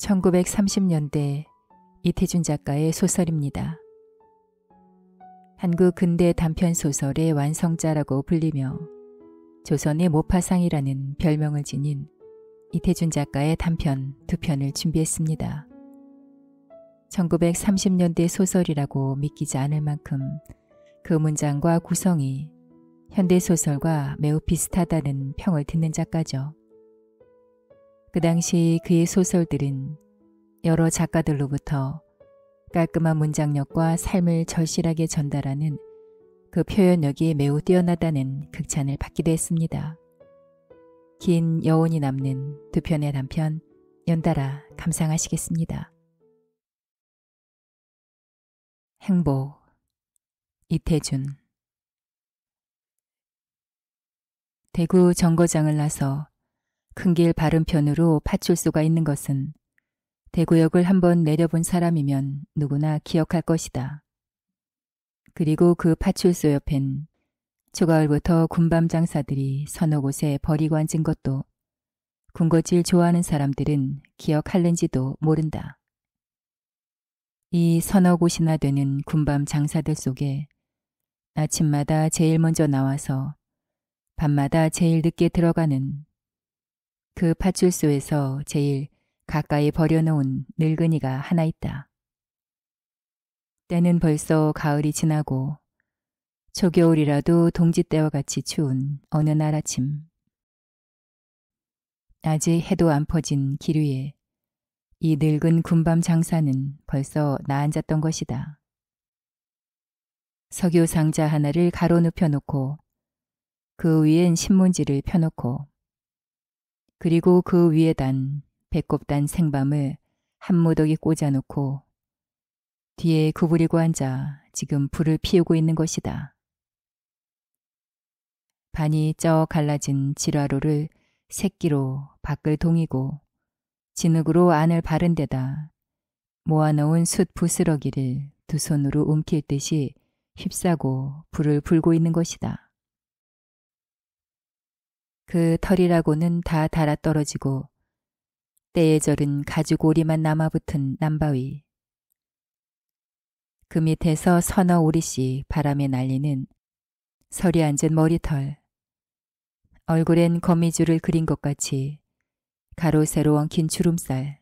1930년대 이태준 작가의 소설입니다. 한국 근대 단편소설의 완성자라고 불리며 조선의 모파상이라는 별명을 지닌 이태준 작가의 단편 2편을 준비했습니다. 1930년대 소설이라고 믿기지 않을 만큼 그 문장과 구성이 현대소설과 매우 비슷하다는 평을 듣는 작가죠. 그 당시 그의 소설들은 여러 작가들로부터 깔끔한 문장력과 삶을 절실하게 전달하는 그 표현력이 매우 뛰어나다는 극찬을 받기도 했습니다. 긴 여운이 남는 2편의 단편 연달아 감상하시겠습니다. 행복, 이태준. 대구 정거장을 나서 큰 길 바른편으로 파출소가 있는 것은 대구역을 한번 내려본 사람이면 누구나 기억할 것이다. 그리고 그 파출소 옆엔 초가을부터 군밤 장사들이 서너 곳에 버리고 앉은 것도 군것질 좋아하는 사람들은 기억할는지도 모른다. 이 서너 곳이나 되는 군밤 장사들 속에 아침마다 제일 먼저 나와서 밤마다 제일 늦게 들어가는 그 파출소에서 제일 가까이 버려놓은 늙은이가 하나 있다. 때는 벌써 가을이 지나고 초겨울이라도 동지 때와 같이 추운 어느 날 아침. 아직 해도 안 퍼진 길 위에 이 늙은 군밤 장사는 벌써 나앉았던 것이다. 석유 상자 하나를 가로 눕혀놓고 그 위엔 신문지를 펴놓고 그리고 그 위에단 배꼽 단 생밤을 한 무더기 꽂아놓고 뒤에 구부리고 앉아 지금 불을 피우고 있는 것이다. 반이 쩍 갈라진 지라로를 새끼로 밖을 동이고 진흙으로 안을 바른 데다 모아놓은 숯 부스러기를 두 손으로 움킬 듯이 휩싸고 불을 불고 있는 것이다. 그 털이라고는 다 닳아 떨어지고 때에 절은 가죽오리만 남아붙은 남바위. 그 밑에서 서너 오리씩 바람에 날리는 서리 앉은 머리털. 얼굴엔 거미줄을 그린 것 같이 가로 세로 엉킨 주름살.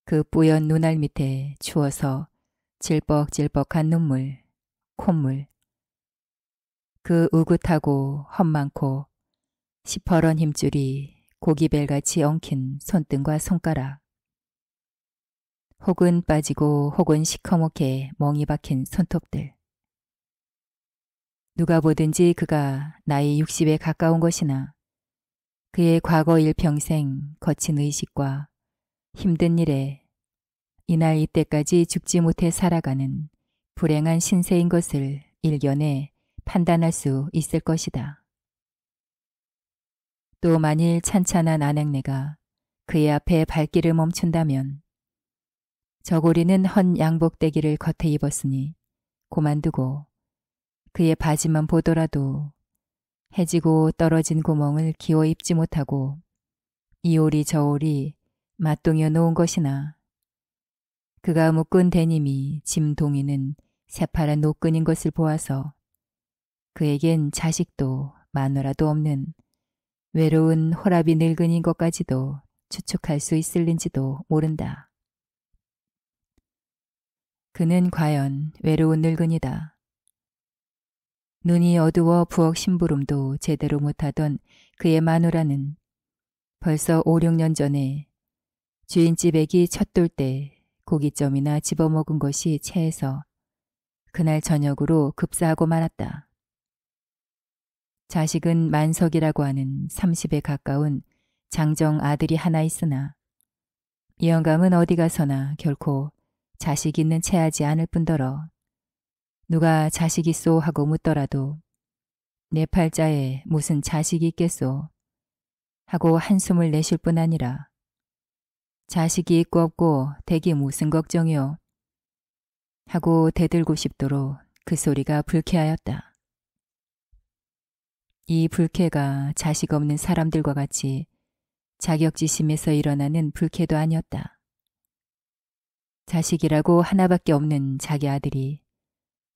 그 뿌연 눈알 밑에 추워서 질뻑질뻑한 눈물, 콧물. 그 우긋하고 험많고 시퍼런 힘줄이 고기벨같이 엉킨 손등과 손가락. 혹은 빠지고 혹은 시커멓게 멍이 박힌 손톱들. 누가 보든지 그가 나이 60에 가까운 것이나 그의 과거 일평생 거친 의식과 힘든 일에 이날 이때까지 죽지 못해 살아가는 불행한 신세인 것을 일견에 판단할 수 있을 것이다. 또 만일 찬찬한 아낙네가 그의 앞에 발길을 멈춘다면 저고리는 헌 양복대기를 겉에 입었으니 고만두고 그의 바지만 보더라도 해지고 떨어진 구멍을 기어 입지 못하고 이오리 저오리 맞동여 놓은 것이나 그가 묶은 데님이 짐 동이는 새파란 노끈인 것을 보아서 그에겐 자식도 마누라도 없는 외로운 호라비 늙은인 것까지도 추측할 수 있을는지도 모른다. 그는 과연 외로운 늙은이다. 눈이 어두워 부엌 심부름도 제대로 못하던 그의 마누라는 벌써 5, 6년 전에 주인집 애기 첫돌 때 고깃점이나 집어먹은 것이 체해서 그날 저녁으로 급사하고 말았다. 자식은 만석이라고 하는 30에 가까운 장정 아들이 하나 있으나 이 영감은 어디 가서나 결코 자식 있는 체하지 않을 뿐더러 누가 자식 있소 하고 묻더라도 내 팔자에 무슨 자식이 있겠소 하고 한숨을 내쉴 뿐 아니라 자식이 있고 없고 대기 무슨 걱정이요 하고 대들고 싶도록 그 소리가 불쾌하였다. 이 불쾌가 자식 없는 사람들과 같이 자격지심에서 일어나는 불쾌도 아니었다. 자식이라고 하나밖에 없는 자기 아들이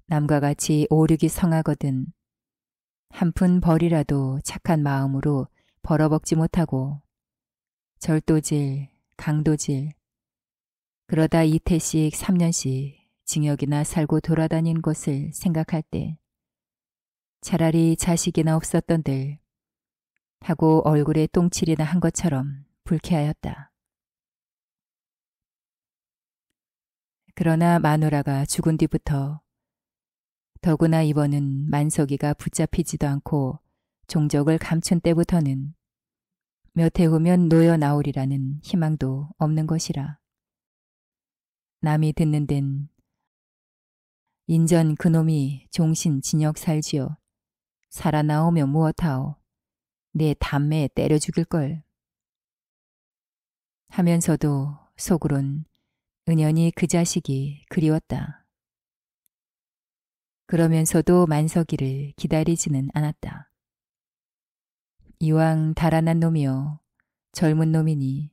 남과 같이 오륙이 성하거든 한 푼 벌이라도 착한 마음으로 벌어먹지 못하고 절도질, 강도질, 그러다 이태씩 3년씩 징역이나 살고 돌아다닌 것을 생각할 때 차라리 자식이나 없었던들 하고 얼굴에 똥칠이나 한 것처럼 불쾌하였다. 그러나 마누라가 죽은 뒤부터 더구나 이번은 만석이가 붙잡히지도 않고 종적을 감춘 때부터는 몇 해 후면 놓여 나오리라는 희망도 없는 것이라. 남이 듣는 데는 인전 그놈이 종신 진역 살지요. 살아나오면 무엇하오. 내 담매에 때려 죽일걸. 하면서도 속으론 은연히 그 자식이 그리웠다. 그러면서도 만석이를 기다리지는 않았다. 이왕 달아난 놈이여 젊은 놈이니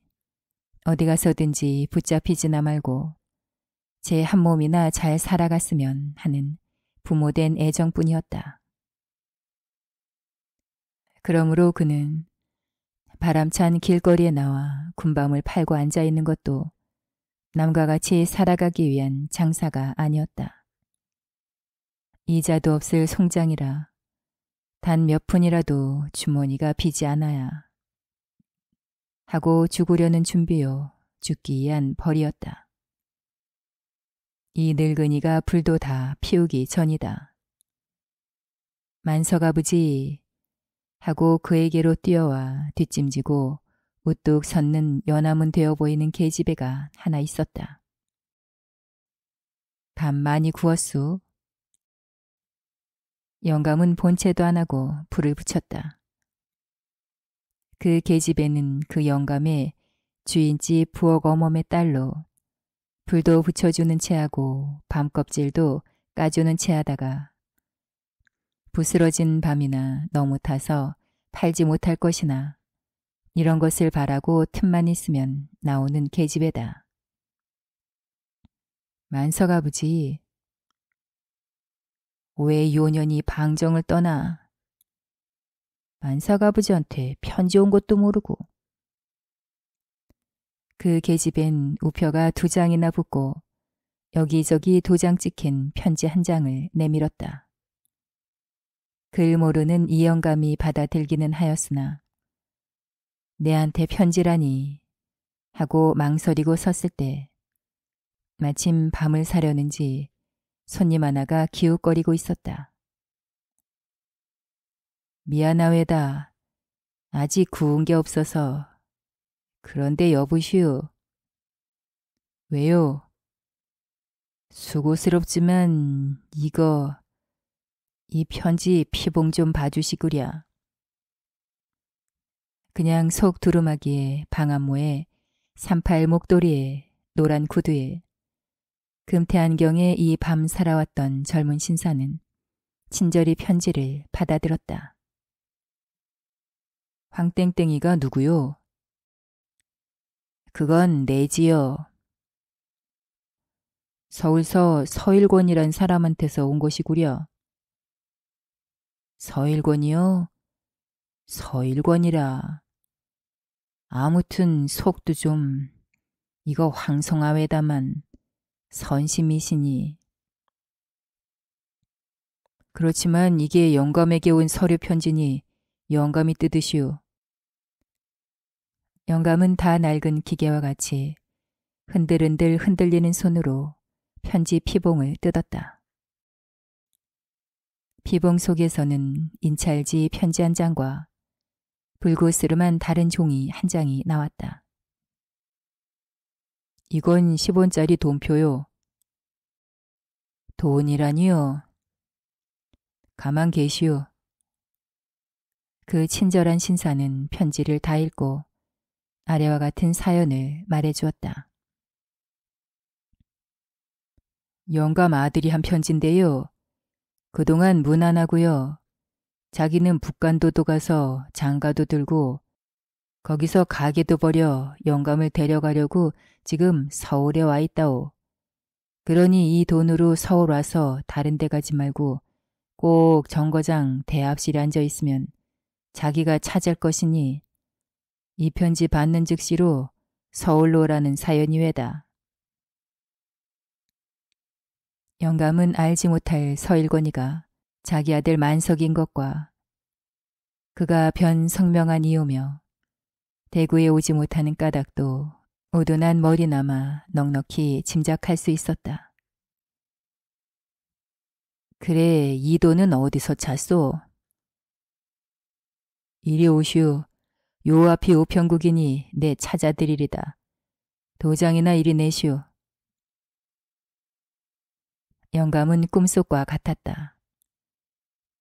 어디 가서든지 붙잡히지나 말고 제 한 몸이나 잘 살아갔으면 하는 부모된 애정뿐이었다. 그러므로 그는 바람찬 길거리에 나와 군밤을 팔고 앉아있는 것도 남과 같이 살아가기 위한 장사가 아니었다. 이자도 없을 송장이라 단 몇 푼이라도 주머니가 비지 않아야 하고 죽으려는 준비요 죽기 위한 벌이었다. 이 늙은이가 불도 다 피우기 전이다. 만석아버지 하고 그에게로 뛰어와 뒷짐지고 우뚝 섰는 연하문 되어 보이는 계집애가 하나 있었다. 밥 많이 구웠수? 영감은 본체도 안 하고 불을 붙였다. 그 계집애는 그 영감의 주인집 부엌 어멈의 딸로 불도 붙여주는 채하고 밤껍질도 까주는 채하다가 부스러진 밤이나 너무 타서 팔지 못할 것이나 이런 것을 바라고 틈만 있으면 나오는 계집애다. 만석아버지, 왜 요년이 방정을 떠나? 만석아버지한테 편지 온 것도 모르고. 그 계집엔 우표가 2장이나 붙고 여기저기 도장 찍힌 편지 한 장을 내밀었다. 글 모르는 이 영감이 받아들기는 하였으나 내한테 편지라니 하고 망설이고 섰을 때 마침 밤을 사려는지 손님 하나가 기웃거리고 있었다. 미안하외다. 아직 구운 게 없어서. 그런데 여보시오. 왜요? 수고스럽지만 이 편지 피봉 좀 봐주시구랴. 그냥 속 두루마기에 방한모에 38 목도리에 노란 구두에 금태 안경에 이 밤 살아왔던 젊은 신사는 친절히 편지를 받아들었다. 황땡땡이가 누구요? 그건 내지요. 서울서 서일권이란 사람한테서 온 것이구려. 서일권이요? 서일권이라. 아무튼 속도 좀 이거 황송하외다만 선심이시니. 그렇지만 이게 영감에게 온 서류 편지니 영감이 뜯으시오. 영감은 다 낡은 기계와 같이 흔들흔들 흔들리는 손으로 편지 피봉을 뜯었다. 피봉 속에서는 인찰지 편지 한 장과 불구스름한 다른 종이 한 장이 나왔다. 이건 10원짜리 돈표요. 돈이라니요. 가만 계시오. 그 친절한 신사는 편지를 다 읽고 아래와 같은 사연을 말해주었다. 영감 아들이 한 편지인데요. 그동안 무난하고요. 자기는 북간도도 가서 장가도 들고 거기서 가게도 버려 영감을 데려가려고 지금 서울에 와 있다오. 그러니 이 돈으로 서울 와서 다른 데 가지 말고 꼭 정거장 대합실에 앉아 있으면 자기가 찾을 것이니 이 편지 받는 즉시로 서울로 오라는 사연이 왜다. 영감은 알지 못할 서일권이가 자기 아들 만석인 것과 그가 변 성명한 이유며 대구에 오지 못하는 까닭도 우둔한 머리나마 넉넉히 짐작할 수 있었다. 그래, 이 돈은 어디서 찼소? 이리 오슈. 요 앞이 우편국이니 내 찾아드리리다. 도장이나 이리 내슈. 영감은 꿈속과 같았다.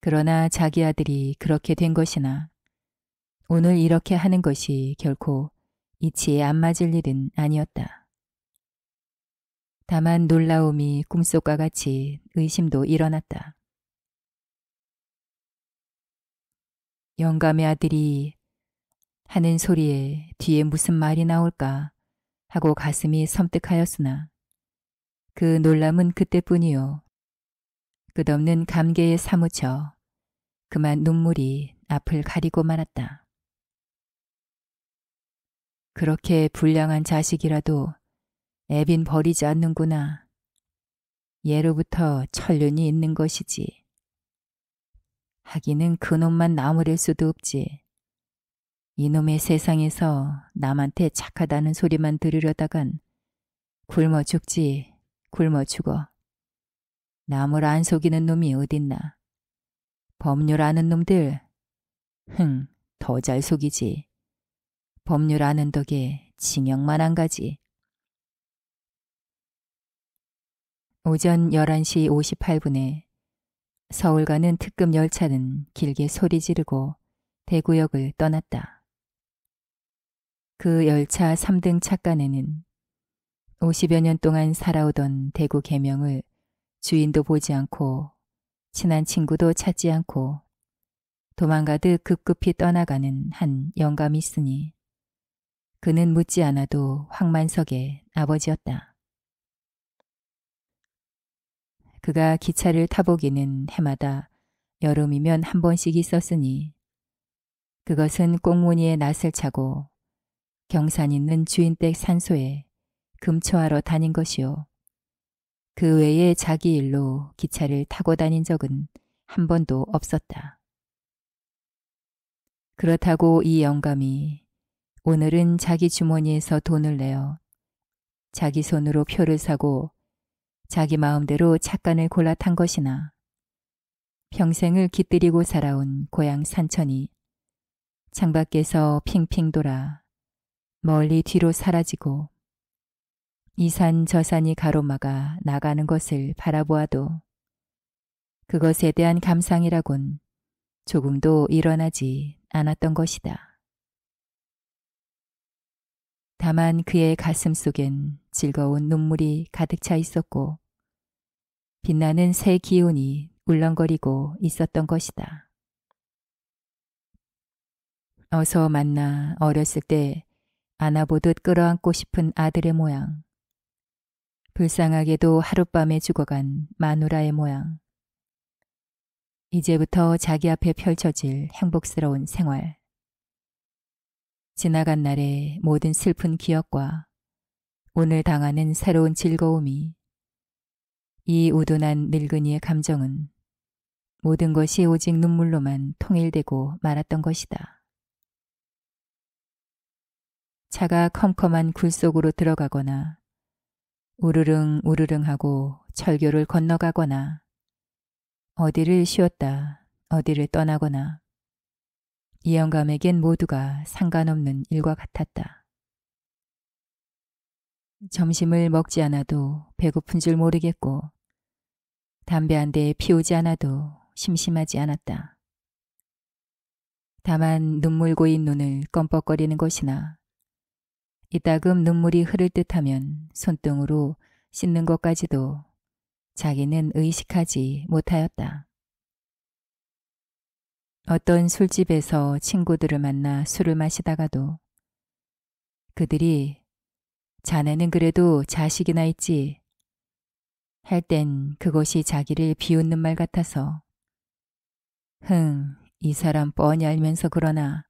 그러나 자기 아들이 그렇게 된 것이나 오늘 이렇게 하는 것이 결코 이치에 안 맞을 일은 아니었다. 다만 놀라움이 꿈속과 같이 의심도 일어났다. 영감의 아들이 하는 소리에 뒤에 무슨 말이 나올까 하고 가슴이 섬뜩하였으나 그 놀람은 그때뿐이요. 끝없는 감개에 사무쳐 그만 눈물이 앞을 가리고 말았다. 그렇게 불량한 자식이라도 애빈 버리지 않는구나. 예로부터 천륜이 있는 것이지. 하기는 그놈만 나무랄 수도 없지. 이놈의 세상에서 남한테 착하다는 소리만 들으려다간 굶어 죽지, 굶어 죽어. 남을 안 속이는 놈이 어딨나. 법률 아는 놈들, 더 잘 속이지. 법률 아는 덕에 징역만 안 가지. 오전 11시 58분에 서울 가는 특급 열차는 길게 소리 지르고 대구역을 떠났다. 그 열차 3등 착간에는 50여 년 동안 살아오던 대구 계명을 주인도 보지 않고 친한 친구도 찾지 않고 도망가듯 급급히 떠나가는 한 영감이 있으니 그는 묻지 않아도 황만석의 아버지였다. 그가 기차를 타보기는 해마다 여름이면 한 번씩 있었으니 그것은 꽁무니의 낯을 차고 경산 있는 주인댁 산소에 금초하러 다닌 것이요. 그 외에 자기 일로 기차를 타고 다닌 적은 한 번도 없었다. 그렇다고 이 영감이 오늘은 자기 주머니에서 돈을 내어 자기 손으로 표를 사고 자기 마음대로 착간을 골라 탄 것이나 평생을 깃들이고 살아온 고향 산천이 창밖에서 핑핑 돌아 멀리 뒤로 사라지고 이 산 저 산이 가로막아 나가는 것을 바라보아도 그것에 대한 감상이라곤 조금도 일어나지 않았던 것이다. 다만 그의 가슴 속엔 즐거운 눈물이 가득 차 있었고 빛나는 새 기운이 울렁거리고 있었던 것이다. 어서 만나 어렸을 때 안아보듯 끌어안고 싶은 아들의 모양, 불쌍하게도 하룻밤에 죽어간 마누라의 모양, 이제부터 자기 앞에 펼쳐질 행복스러운 생활, 지나간 날의 모든 슬픈 기억과 오늘 당하는 새로운 즐거움이 이 우둔한 늙은이의 감정은 모든 것이 오직 눈물로만 통일되고 말았던 것이다. 차가 컴컴한 굴 속으로 들어가거나 우르릉 우르릉 하고 철교를 건너가거나 어디를 쉬었다 어디를 떠나거나 이 영감에겐 모두가 상관없는 일과 같았다. 점심을 먹지 않아도 배고픈 줄 모르겠고 담배 한 대 피우지 않아도 심심하지 않았다. 다만 눈물 고인 눈을 껌뻑거리는 것이나 이따금 눈물이 흐를 듯하면 손등으로 씻는 것까지도 자기는 의식하지 못하였다. 어떤 술집에서 친구들을 만나 술을 마시다가도 그들이 자네는 그래도 자식이나 있지 할 땐 그것이 자기를 비웃는 말 같아서 이 사람 뻔히 알면서 그러나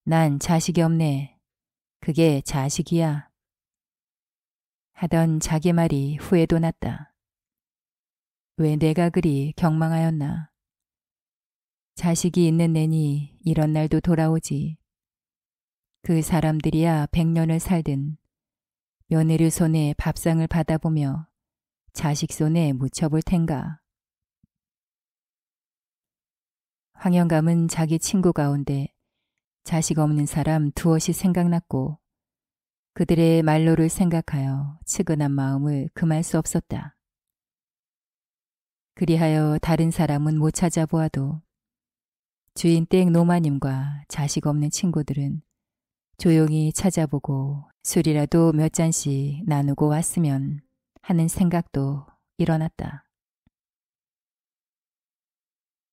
난 자식이 없네. 그게 자식이야. 하던 자기 말이 후회도 났다. 왜 내가 그리 경망하였나. 자식이 있는 내니 이런 날도 돌아오지. 그 사람들이야 100년을 살든 며느리 손에 밥상을 받아보며 자식 손에 묻혀볼 텐가. 황영감은 자기 친구 가운데 자식 없는 사람 두엇이 생각났고 그들의 말로를 생각하여 측은한 마음을 금할 수 없었다. 그리하여 다른 사람은 못 찾아보아도 주인댁 노마님과 자식 없는 친구들은 조용히 찾아보고 술이라도 몇 잔씩 나누고 왔으면 하는 생각도 일어났다.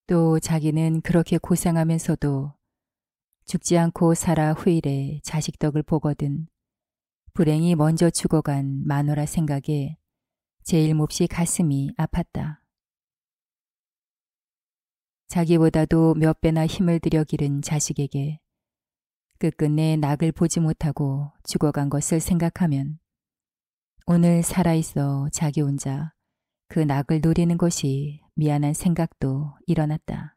또 자기는 그렇게 고생하면서도 죽지 않고 살아 후일에 자식 덕을 보거든 불행이 먼저 죽어간 마누라 생각에 제일 몹시 가슴이 아팠다. 자기보다도 몇 배나 힘을 들여 기른 자식에게 끝끝내 낙을 보지 못하고 죽어간 것을 생각하면 오늘 살아있어 자기 혼자 그 낙을 노리는 것이 미안한 생각도 일어났다.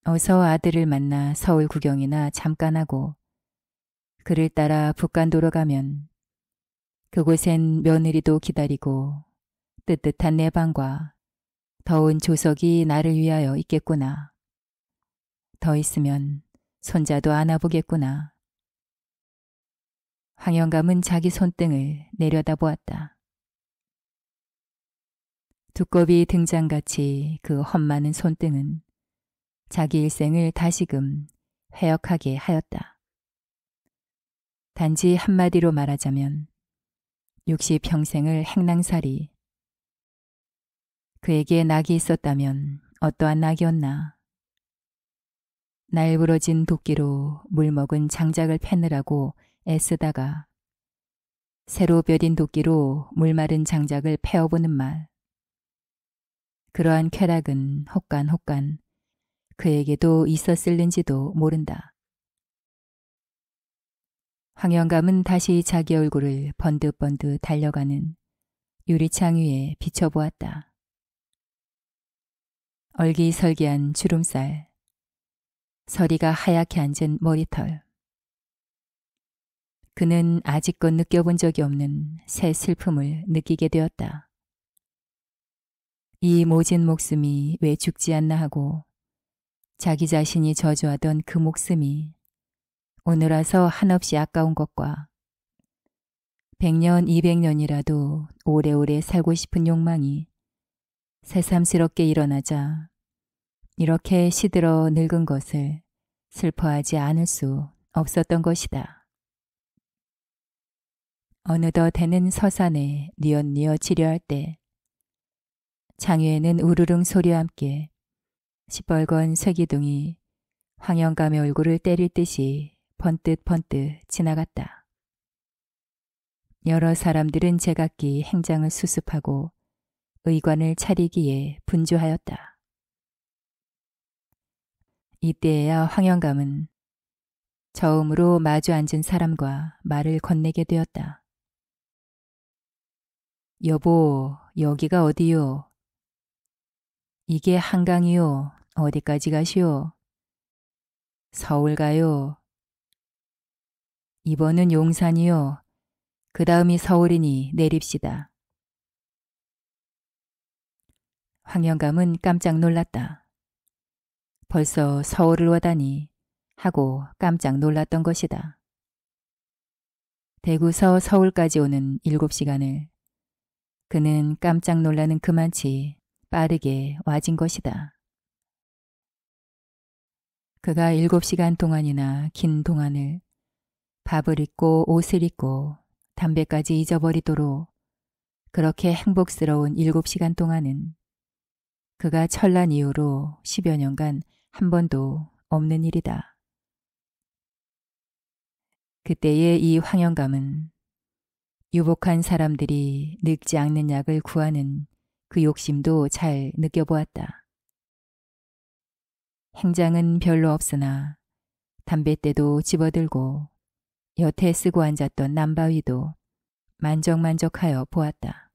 어서 아들을 만나 서울 구경이나 잠깐 하고 그를 따라 북간도로 가면 그곳엔 며느리도 기다리고 뜨뜻한 내 방과 더운 조석이 나를 위하여 있겠구나. 더 있으면 손자도 안아보겠구나. 황영감은 자기 손등을 내려다보았다. 두꺼비 등잔같이 그 험많은 손등은 자기 일생을 다시금 회역하게 하였다. 단지 한마디로 말하자면 60평생을 행랑살이. 그에게 낙이 있었다면 어떠한 낙이었나. 날부러진 도끼로 물먹은 장작을 패느라고 애쓰다가 새로 벼린 도끼로 물마른 장작을 패어보는 말. 그러한 쾌락은 혹간 그에게도 있었을는지도 모른다. 황영감은 다시 자기 얼굴을 번득번득 달려가는 유리창 위에 비춰보았다. 얼기설기한 주름살, 서리가 하얗게 앉은 머리털. 그는 아직껏 느껴본 적이 없는 새 슬픔을 느끼게 되었다. 이 모진 목숨이 왜 죽지 않나 하고 자기 자신이 저주하던 그 목숨이 오늘 와서 한없이 아까운 것과 100년, 200년이라도 오래오래 살고 싶은 욕망이 새삼스럽게 일어나자 이렇게 시들어 늙은 것을 슬퍼하지 않을 수 없었던 것이다. 어느덧 해는 서산에 뉘엿뉘엿 지려할 때 창위에는 우르릉 소리와 함께 시뻘건 쇠기둥이 황영감의 얼굴을 때릴 듯이 번뜩번뜩 지나갔다. 여러 사람들은 제각기 행장을 수습하고 의관을 차리기에 분주하였다. 이때에야 황영감은 처음으로 마주 앉은 사람과 말을 건네게 되었다. 여보, 여기가 어디요? 이게 한강이요. 어디까지 가시오? 서울 가요. 이번은 용산이요. 그 다음이 서울이니 내립시다. 황영감은 깜짝 놀랐다. 벌써 서울을 오다니 하고 깜짝 놀랐던 것이다. 대구서 서울까지 오는 7시간을 그는 깜짝 놀라는 그만치 빠르게 와진 것이다. 그가 7시간 동안이나 긴 동안을 밥을 잊고 옷을 잊고 담배까지 잊어버리도록 그렇게 행복스러운 7시간 동안은 그가 철난 이후로 10여 년간 한 번도 없는 일이다. 그때의 이 황영감은 유복한 사람들이 늙지 않는 약을 구하는 그 욕심도 잘 느껴보았다. 행장은 별로 없으나 담뱃대도 집어들고 여태 쓰고 앉았던 남바위도 만족만족하여 보았다.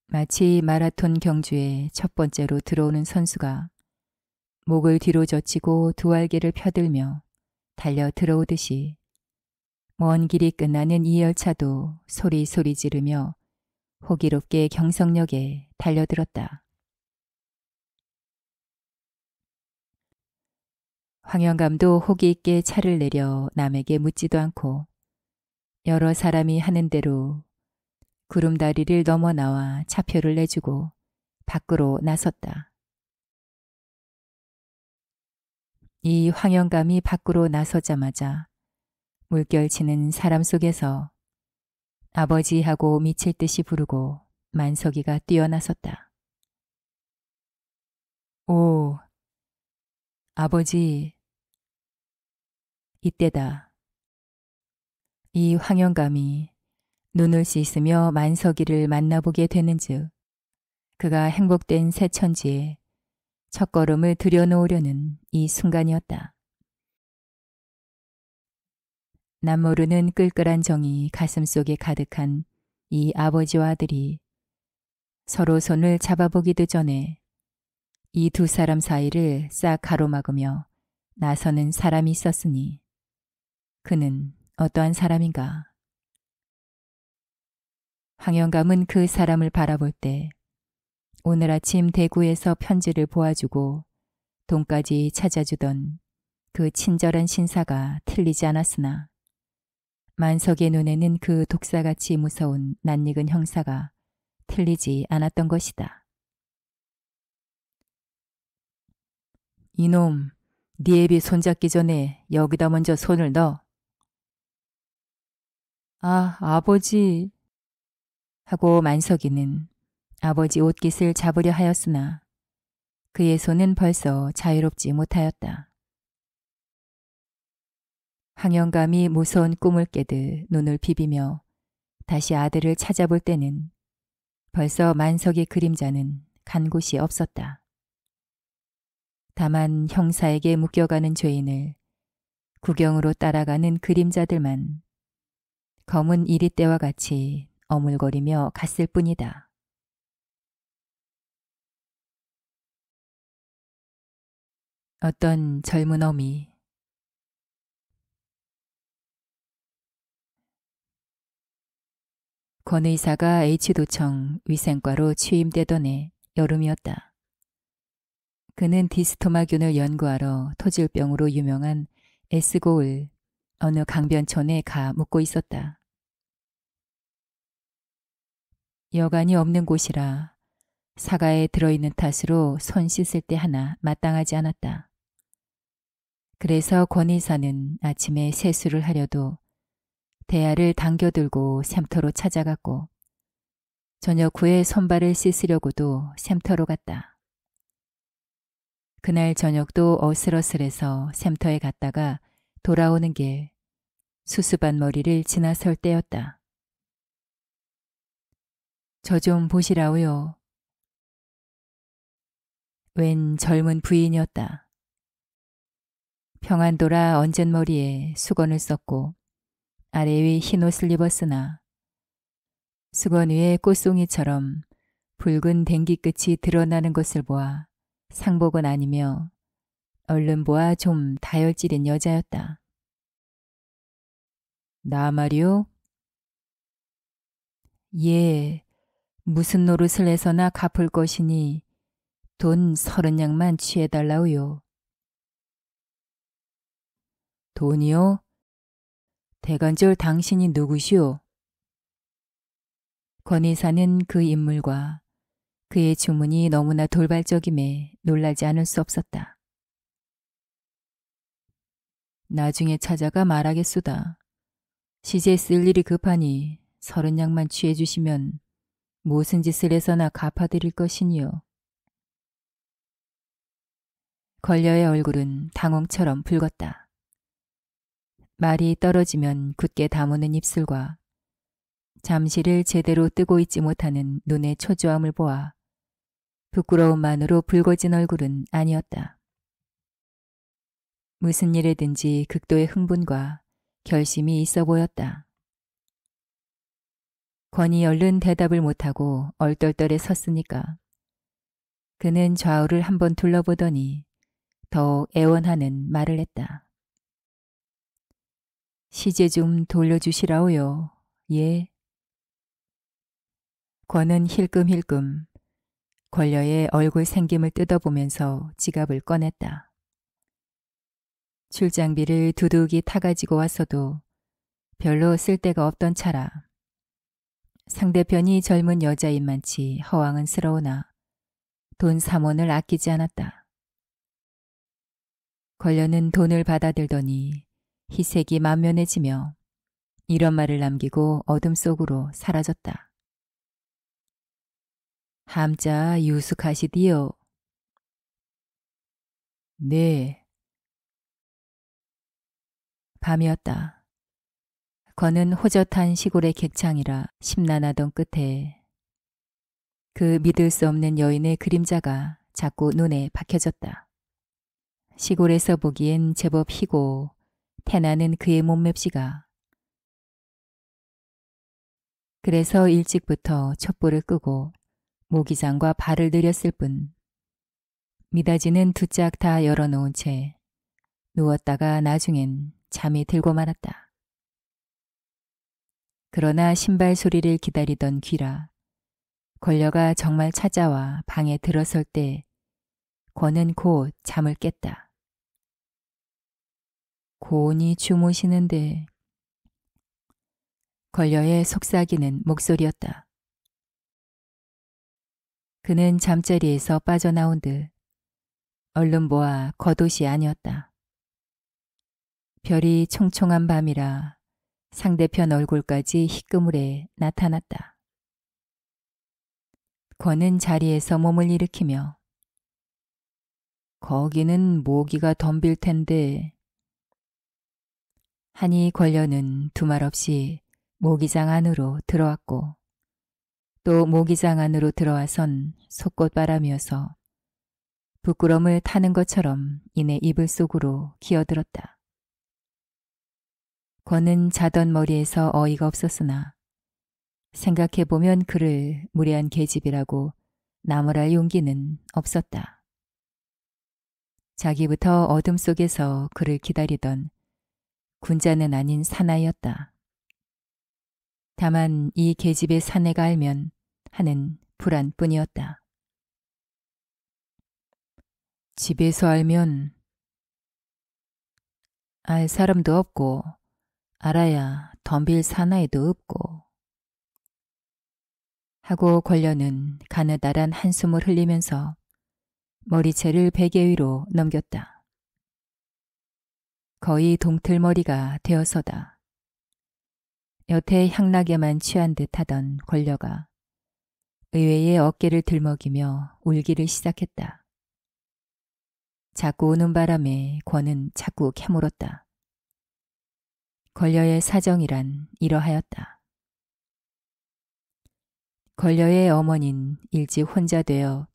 마치 마라톤 경주에 첫 번째로 들어오는 선수가 목을 뒤로 젖히고 두 알개를 펴들며 달려 들어오듯이 먼 길이 끝나는 이 열차도 소리소리 지르며 호기롭게 경성역에 달려들었다. 황영감도 호기 있게 차를 내려 남에게 묻지도 않고 여러 사람이 하는 대로 구름다리를 넘어 나와 차표를 내주고 밖으로 나섰다. 이 황영감이 밖으로 나서자마자 물결치는 사람 속에서 아버지하고 미칠 듯이 부르고 만석이가 뛰어나섰다. 오, 아버지. 이때다. 이 황영감이 눈을 씻으며 만석이를 만나보게 되는즉 그가 행복된 새천지에 첫걸음을 들여놓으려는 이 순간이었다. 남모르는 끌끌한 정이 가슴속에 가득한 이 아버지와 아들이 서로 손을 잡아보기도 전에 이 두 사람 사이를 싹 가로막으며 나서는 사람이 있었으니 그는 어떠한 사람인가. 황영감은 그 사람을 바라볼 때 오늘 아침 대구에서 편지를 보아주고 돈까지 찾아주던 그 친절한 신사가 틀리지 않았으나 만석의 눈에는 그 독사같이 무서운 낯익은 형사가 틀리지 않았던 것이다. 이놈, 네 애비 손잡기 전에 여기다 먼저 손을 넣어. 아, 아버지. 하고 만석이는 아버지 옷깃을 잡으려 하였으나 그의 손은 벌써 자유롭지 못하였다. 황영감이 무서운 꿈을 깨듯 눈을 비비며 다시 아들을 찾아볼 때는 벌써 만석의 그림자는 간 곳이 없었다. 다만 형사에게 묶여가는 죄인을 구경으로 따라가는 그림자들만 검은 이릿대와 같이 어물거리며 갔을 뿐이다. 어떤 젊은 어미. 권 의사가 H도청 위생과로 취임되던 해 여름이었다. 그는 디스토마균을 연구하러 토질병으로 유명한 에스고을 어느 강변촌에 가 묵고 있었다. 여간이 없는 곳이라 사가에 들어있는 탓으로 손 씻을 때 하나 마땅하지 않았다. 그래서 권 의사는 아침에 세수를 하려도 대야를 당겨들고 샘터로 찾아갔고 저녁 후에 손발을 씻으려고도 샘터로 갔다. 그날 저녁도 어슬어슬해서 샘터에 갔다가 돌아오는 길 수수반 머리를 지나설 때였다. 저 좀 보시라우요. 웬 젊은 부인이었다. 평안도라 얹은 머리에 수건을 썼고 아래 위 흰옷을 입었으나 수건 위에 꽃송이처럼 붉은 댕기 끝이 드러나는 것을 보아 상복은 아니며 얼른 보아 좀 다혈질인 여자였다. 나 말이요? 예, 무슨 노릇을 해서나 갚을 것이니 돈 30냥만 취해달라우요. 돈이요? 대간절 당신이 누구시오? 권 의사는 그 인물과 그의 주문이 너무나 돌발적임에 놀라지 않을 수 없었다. 나중에 찾아가 말하겠수다. 시제 쓸 일이 급하니 30냥만 취해주시면 무슨 짓을 해서나 갚아드릴 것이니요. 걸려의 얼굴은 당홍처럼 붉었다. 말이 떨어지면 굳게 다무는 입술과 잠시를 제대로 뜨고 있지 못하는 눈의 초조함을 보아 부끄러움만으로 붉어진 얼굴은 아니었다. 무슨 일에든지 극도의 흥분과 결심이 있어 보였다. 권이 얼른 대답을 못하고 얼떨떨해 섰으니까 그는 좌우를 한번 둘러보더니 더욱 애원하는 말을 했다. 시제 좀 돌려주시라오요. 예. 권은 힐끔힐끔 권녀의 얼굴 생김을 뜯어보면서 지갑을 꺼냈다. 출장비를 두둑이 타가지고 왔어도 별로 쓸데가 없던 차라. 상대편이 젊은 여자인 만치 허황은 스러우나 돈 3원을 아끼지 않았다. 권녀는 돈을 받아들더니 희색이 만면해지며 이런 말을 남기고 어둠 속으로 사라졌다. 함자 유숙하시디요. 네. 밤이었다. 권은 호젓한 시골의 객창이라 심란하던 끝에 그 믿을 수 없는 여인의 그림자가 자꾸 눈에 박혀졌다. 시골에서 보기엔 제법 희고 태나는 그의 몸맵시가 그래서 일찍부터 촛불을 끄고 모기장과 발을 들였을 뿐 미닫이는 두 짝 다 열어놓은 채 누웠다가 나중엔 잠이 들고 말았다. 그러나 신발 소리를 기다리던 귀라 권녀가 정말 찾아와 방에 들어설 때 권은 곧 잠을 깼다. 고온히 주무시는데 권녀의 속삭이는 목소리였다. 그는 잠자리에서 빠져나온 듯 얼른 보아 겉옷이 아니었다. 별이 총총한 밤이라 상대편 얼굴까지 희끄물에 나타났다. 권은 자리에서 몸을 일으키며 거기는 모기가 덤빌 텐데 하니 권녀는 두말 없이 모기장 안으로 들어왔고 또 모기장 안으로 들어와선 속꽃바람이어서 부끄럼을 타는 것처럼 이내 이불 속으로 기어들었다. 권은 자던 머리에서 어이가 없었으나 생각해보면 그를 무례한 계집이라고 나무랄 용기는 없었다. 자기부터 어둠 속에서 그를 기다리던 군자는 아닌 사나이였다. 다만 이 계집의 사내가 알면 하는 불안뿐이었다. 집에서 알면 알 사람도 없고 알아야 덤빌 사나이도 없고 하고 권녀는 가느다란 한숨을 흘리면서 머리채를 베개 위로 넘겼다. 거의 동틀머리가 되어서다. 여태 향락에만 취한 듯하던 권녀가 의외의 어깨를 들먹이며 울기를 시작했다. 자꾸 우는 바람에 권은 자꾸 캐물었다. 권녀의 사정이란 이러하였다. 권녀의 어머닌 일찍 혼자 되어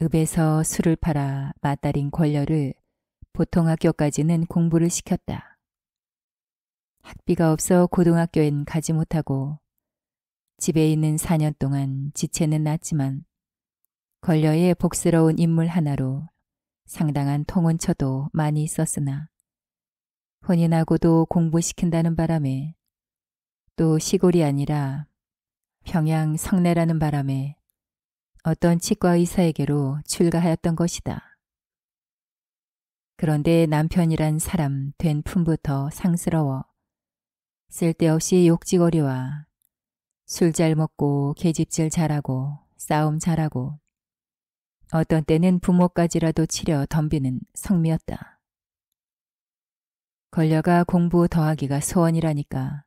읍에서 술을 팔아 맞달인 권녀를 보통학교까지는 공부를 시켰다. 학비가 없어 고등학교엔 가지 못하고 집에 있는 4년 동안 지체는 났지만 권녀의 복스러운 인물 하나로 상당한 통혼처도 많이 있었으나 혼인하고도 공부시킨다는 바람에 또 시골이 아니라 평양 성내라는 바람에 어떤 치과 의사에게로 출가하였던 것이다. 그런데 남편이란 사람 된 품부터 상스러워 쓸데없이 욕지거리와 술 잘 먹고 계집질 잘하고 싸움 잘하고 어떤 때는 부모까지라도 치려 덤비는 성미였다. 권녀가 공부 더하기가 소원이라니까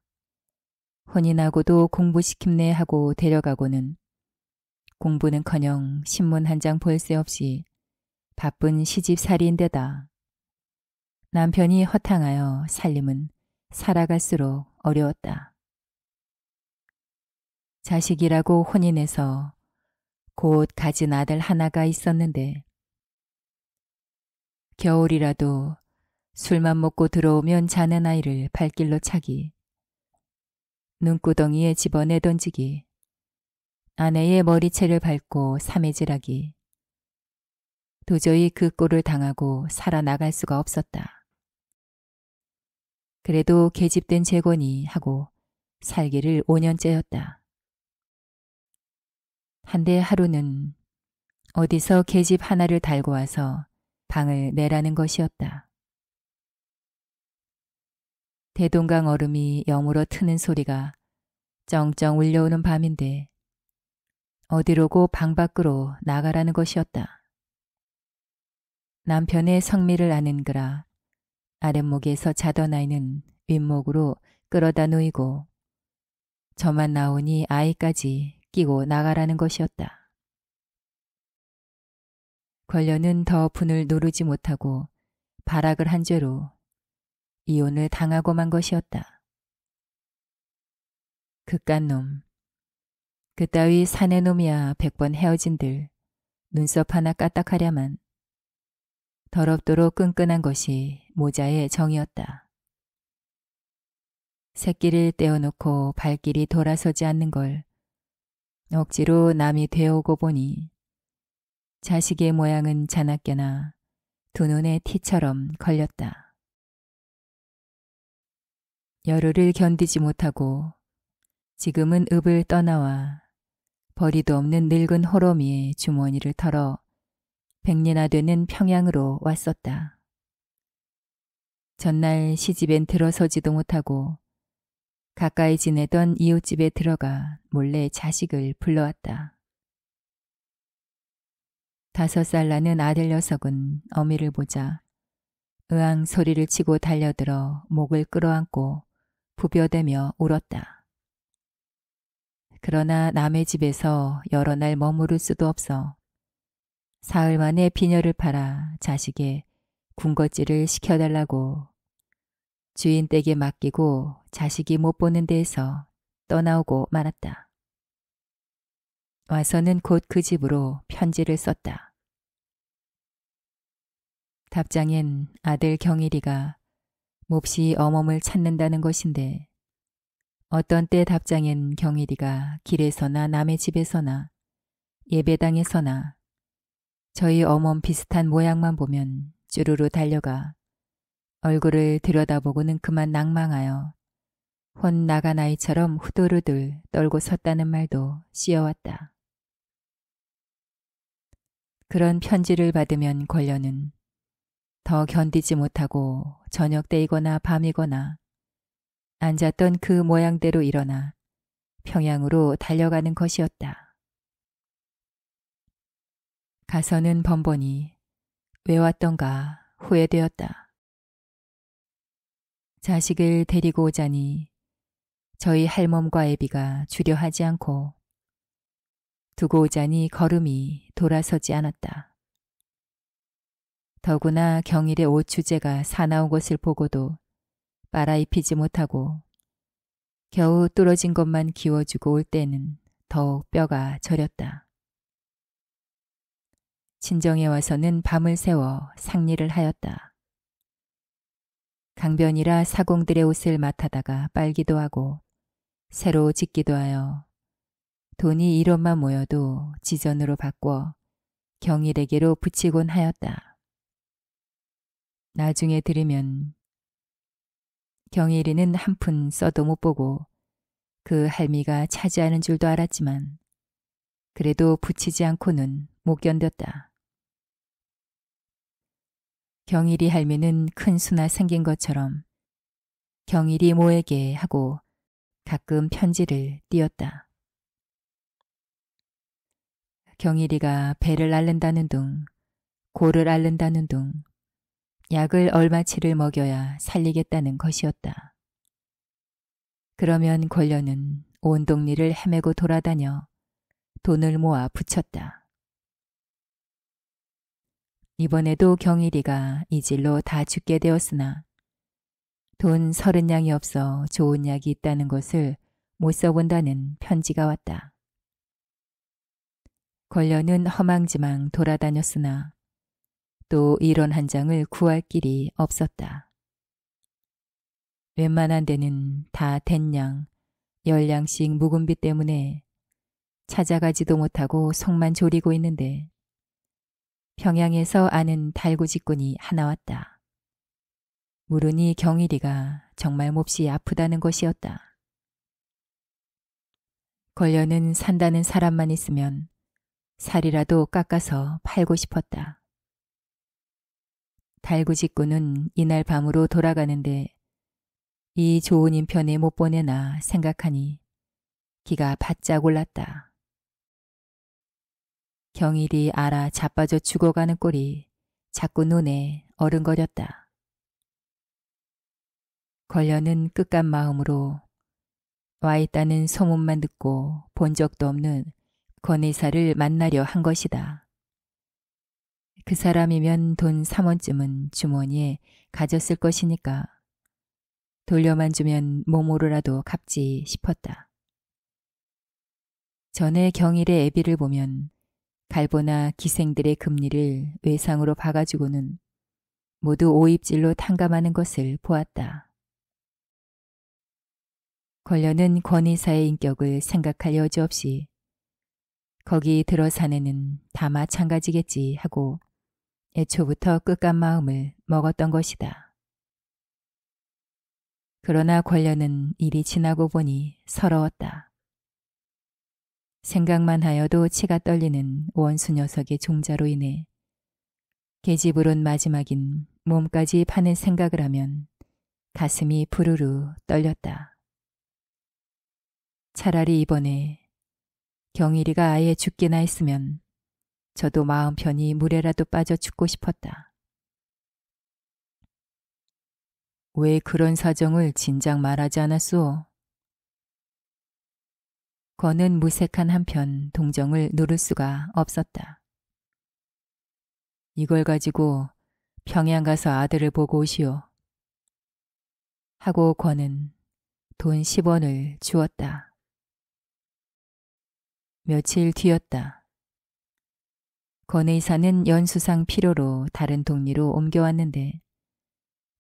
혼인하고도 공부시킴네 하고 데려가고는 공부는커녕 신문 한 장 볼 새 없이 바쁜 시집살이인데다 남편이 허탕하여 살림은 살아갈수록 어려웠다. 자식이라고 혼인해서 곧 가진 아들 하나가 있었는데 겨울이라도 술만 먹고 들어오면 자는 아이를 발길로 차기, 눈구덩이에 집어내 던지기, 아내의 머리채를 밟고 사매질하기. 도저히 그 꼴을 당하고 살아나갈 수가 없었다. 그래도 계집된 재건이 하고 살기를 5년째였다. 한데 하루는 어디서 계집 하나를 달고 와서 방을 내라는 것이었다. 대동강 얼음이 여물어 트는 소리가 쩡쩡 울려오는 밤인데 어디로고 방 밖으로 나가라는 것이었다. 남편의 성미를 아는 그라 아랫목에서 자던 아이는 윗목으로 끌어다 놓이고 저만 나오니 아이까지 끼고 나가라는 것이었다. 권녀는 더 분을 누르지 못하고 발악을 한 죄로 이혼을 당하고 만 것이었다. 그깟 놈, 그따위 사내 놈이야 100번 헤어진들 눈썹 하나 까딱하랴만 더럽도록 끈끈한 것이 모자의 정이었다. 새끼를 떼어놓고 발길이 돌아서지 않는 걸 억지로 남이 되어오고 보니 자식의 모양은 자나깨나 두 눈에 티처럼 걸렸다. 열흘을 견디지 못하고 지금은 읍을 떠나와 벌이도 없는 늙은 호러미의 주머니를 털어 100리나 되는 평양으로 왔었다. 전날 시집엔 들어서지도 못하고 가까이 지내던 이웃집에 들어가 몰래 자식을 불러왔다. 5살 나는 아들 녀석은 어미를 보자 으앙 소리를 치고 달려들어 목을 끌어안고 부벼대며 울었다. 그러나 남의 집에서 여러 날 머무를 수도 없어 사흘 만에 비녀를 팔아 자식의 군것질을 시켜달라고 주인 댁에 맡기고 자식이 못 보는 데에서 떠나오고 말았다. 와서는 곧 그 집으로 편지를 썼다. 답장엔 아들 경일이가 몹시 어멈을 찾는다는 것인데 어떤 때 답장엔 경일이가 길에서나 남의 집에서나 예배당에서나 저희 어멈 비슷한 모양만 보면 쭈루루 달려가 얼굴을 들여다보고는 그만 낭망하여 혼 나간 아이처럼 후들후들 떨고 섰다는 말도 씌어왔다. 그런 편지를 받으면 권녀는 더 견디지 못하고 저녁 때이거나 밤이거나 앉았던 그 모양대로 일어나 평양으로 달려가는 것이었다. 가서는 번번이 왜 왔던가 후회되었다. 자식을 데리고 오자니 저희 할멈과 애비가 주려하지 않고 두고 오자니 걸음이 돌아서지 않았다. 더구나 경일의 옷 주제가 사나운 것을 보고도 빨아입히지 못하고 겨우 뚫어진 것만 기워주고 올 때는 더욱 뼈가 저렸다. 친정에 와서는 밤을 새워 상리를 하였다. 강변이라 사공들의 옷을 맡아다가 빨기도 하고 새로 짓기도 하여 돈이 1원만 모여도 지전으로 바꿔 경일에게로 붙이곤 하였다. 나중에 들으면 경일이는 한 푼 써도 못 보고 그 할미가 차지하는 줄도 알았지만 그래도 붙이지 않고는 못 견뎠다. 경일이 할미는 큰 수나 생긴 것처럼 경일이 모에게 하고 가끔 편지를 띄었다. 경일이가 배를 앓는다는 둥, 고를 앓는다는 둥, 약을 얼마치를 먹여야 살리겠다는 것이었다. 그러면 권녀는 온 동리를 헤매고 돌아다녀 돈을 모아 붙였다. 이번에도 경일이가 이 질로 다 죽게 되었으나 돈 30냥이 없어 좋은 약이 있다는 것을 못 써본다는 편지가 왔다. 권련은 허망지망 돌아다녔으나 또 이론 한 장을 구할 길이 없었다. 웬만한 데는 다 된냥, 10냥씩 묵은비 때문에 찾아가지도 못하고 속만 졸이고 있는데 평양에서 아는 달구직군이 하나 왔다. 물으니 경일이가 정말 몹시 아프다는 것이었다. 권련은 산다는 사람만 있으면 살이라도 깎아서 팔고 싶었다. 달구직군은 이날 밤으로 돌아가는데 이 좋은 인편에 못 보내나 생각하니 기가 바짝 올랐다. 경일이 알아 자빠져 죽어가는 꼴이 자꾸 눈에 어른거렸다. 권련은 끝간 마음으로 와 있다는 소문만 듣고 본 적도 없는 권의사를 만나려 한 것이다. 그 사람이면 돈 3원쯤은 주머니에 가졌을 것이니까 돌려만 주면 몸으로라도 갚지 싶었다. 전에 경일의 애비를 보면 갈보나 기생들의 금리를 외상으로 박아주고는 모두 오입질로 탕감하는 것을 보았다. 권련은 권의사의 인격을 생각할 여지 없이 거기 들어 사내는 다 마찬가지겠지 하고 애초부터 끝간 마음을 먹었던 것이다. 그러나 권련은 일이 지나고 보니 서러웠다. 생각만 하여도 치가 떨리는 원수 녀석의 종자로 인해 계집으론 마지막인 몸까지 파는 생각을 하면 가슴이 부르르 떨렸다. 차라리 이번에 경일이가 아예 죽기나 했으면 저도 마음 편히 물에라도 빠져 죽고 싶었다. 왜 그런 사정을 진작 말하지 않았소? 권은 무색한 한편 동정을 누를 수가 없었다. 이걸 가지고 평양 가서 아들을 보고 오시오. 하고 권은 돈 10원을 주었다. 며칠 뒤였다. 권 의사는 연수상 필요로 다른 동리로 옮겨왔는데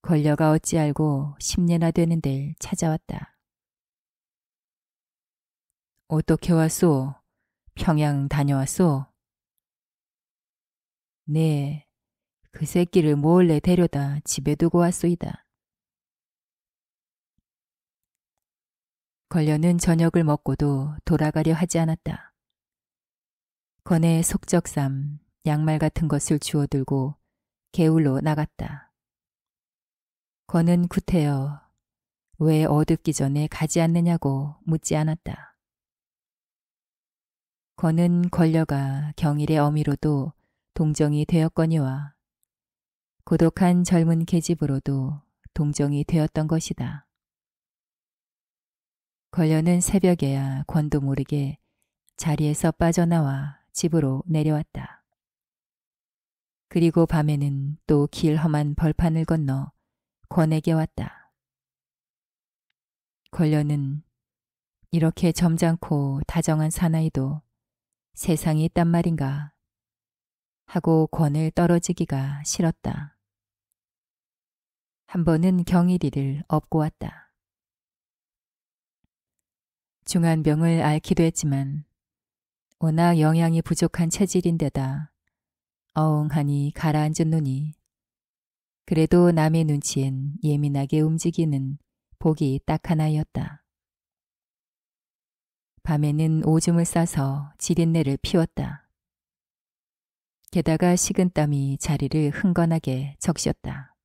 권녀가 어찌 알고 10년이나 되는 데를 찾아왔다. 어떻게 왔소? 평양 다녀왔소? 네, 그 새끼를 몰래 데려다 집에 두고 왔소이다. 권녀는 저녁을 먹고도 돌아가려 하지 않았다. 권의 속적삼, 양말 같은 것을 주워들고 개울로 나갔다. 권은 구태여 왜 어둡기 전에 가지 않느냐고 묻지 않았다. 권은 권녀가 경일의 어미로도 동정이 되었거니와 고독한 젊은 계집으로도 동정이 되었던 것이다. 권녀는 새벽에야 권도 모르게 자리에서 빠져나와 집으로 내려왔다. 그리고 밤에는 또 길 험한 벌판을 건너 권에게 왔다. 권녀는 이렇게 점잖고 다정한 사나이도 세상에 있단 말인가 하고 권을 떨어지기가 싫었다. 한 번은 경일이를 업고 왔다. 중한병을 앓기도 했지만 워낙 영양이 부족한 체질인데다 어흥하니 가라앉은 눈이 그래도 남의 눈치엔 예민하게 움직이는 복이 딱 하나였다. 밤에는 오줌을 싸서 지린내를 피웠다. 게다가 식은땀이 자리를 흥건하게 적셨다.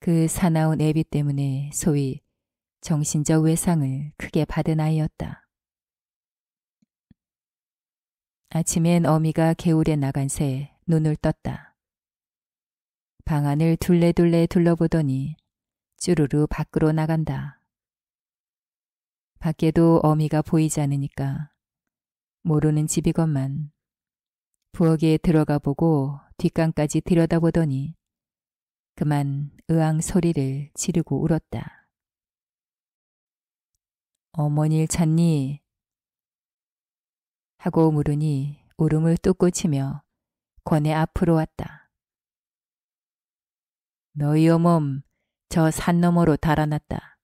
그 사나운 애비 때문에 소위 정신적 외상을 크게 받은 아이였다. 아침엔 어미가 개울에 나간 새 눈을 떴다. 방 안을 둘레둘레 둘러보더니 쭈루루 밖으로 나간다. 밖에도 어미가 보이지 않으니까 모르는 집이건만 부엌에 들어가 보고 뒷간까지 들여다보더니 그만 으앙 소리를 지르고 울었다. 어머니를 찾니? 하고 물으니 울음을 뚝 고치며 권의 앞으로 왔다. 너희 어멈 저 산 너머로 달아났다.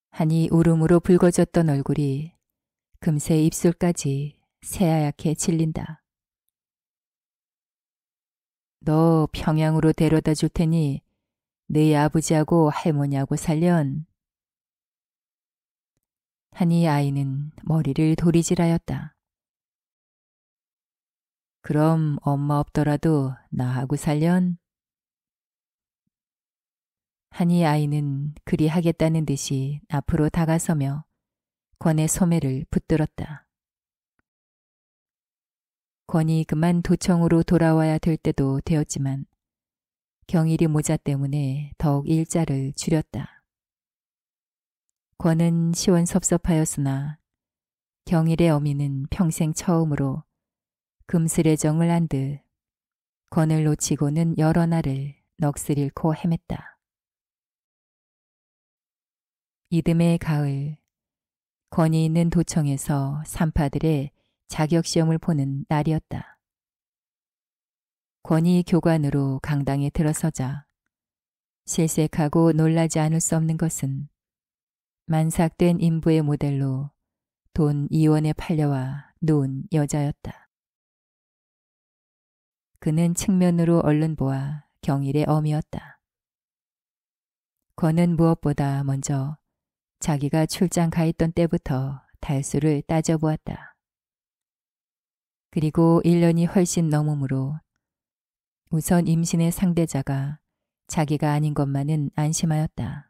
하니 울음으로 붉어졌던 얼굴이 금세 입술까지 새하얗게 질린다. 너 평양으로 데려다 줄 테니 네 아버지하고 할머니하고 살련. 하니 아이는 머리를 도리질하였다. 그럼 엄마 없더라도 나하고 살련? 하니 아이는 그리 하겠다는 듯이 앞으로 다가서며 권의 소매를 붙들었다. 권이 그만 도청으로 돌아와야 될 때도 되었지만 경일이 모자 때문에 더욱 일자를 줄였다. 권은 시원섭섭하였으나 경일의 어미는 평생 처음으로 금슬의 정을 안 듯 권을 놓치고는 여러 날을 넋을 잃고 헤맸다. 이듬해 가을, 권이 있는 도청에서 산파들의 자격시험을 보는 날이었다. 권이 교관으로 강당에 들어서자 실색하고 놀라지 않을 수 없는 것은 만삭된 인부의 모델로 돈 2원에 팔려와 누운 여자였다. 그는 측면으로 얼른 보아 경일의 어미였다. 권은 무엇보다 먼저 자기가 출장 가 있던 때부터 달수를 따져보았다. 그리고 1년이 훨씬 넘으므로 우선 임신의 상대자가 자기가 아닌 것만은 안심하였다.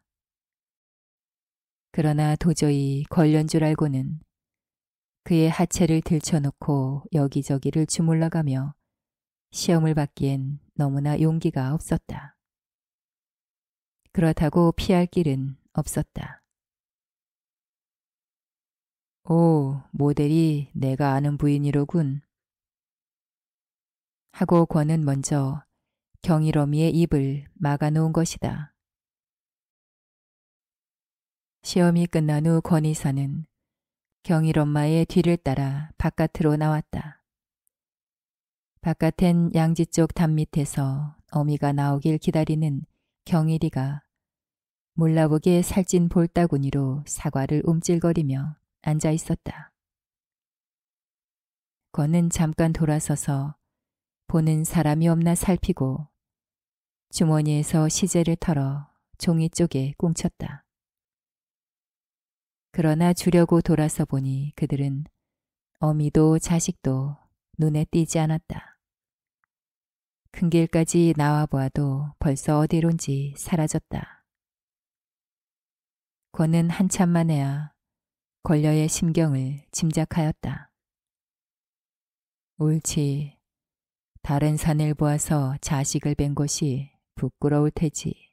그러나 도저히 걸련 줄 알고는 그의 하체를 들쳐놓고 여기저기를 주물러가며 시험을 받기엔 너무나 용기가 없었다. 그렇다고 피할 길은 없었다. 오, 모델이 내가 아는 부인이로군. 하고 권은 먼저 경일 어미의 입을 막아놓은 것이다. 시험이 끝난 후 권의사는 경일 엄마의 뒤를 따라 바깥으로 나왔다. 바깥엔 양지 쪽 담 밑에서 어미가 나오길 기다리는 경일이가 몰라보게 살찐 볼따구니로 사과를 움찔거리며 앉아 있었다. 권은 잠깐 돌아서서 보는 사람이 없나 살피고 주머니에서 시제를 털어 종이 쪽에 꽁쳤다. 그러나 주려고 돌아서 보니 그들은 어미도 자식도 눈에 띄지 않았다. 큰 길까지 나와보아도 벌써 어디론지 사라졌다. 권은 한참 만에야 권녀의 심경을 짐작하였다. 옳지. 다른 사내를 보아서 자식을 뵌 것이 부끄러울 테지.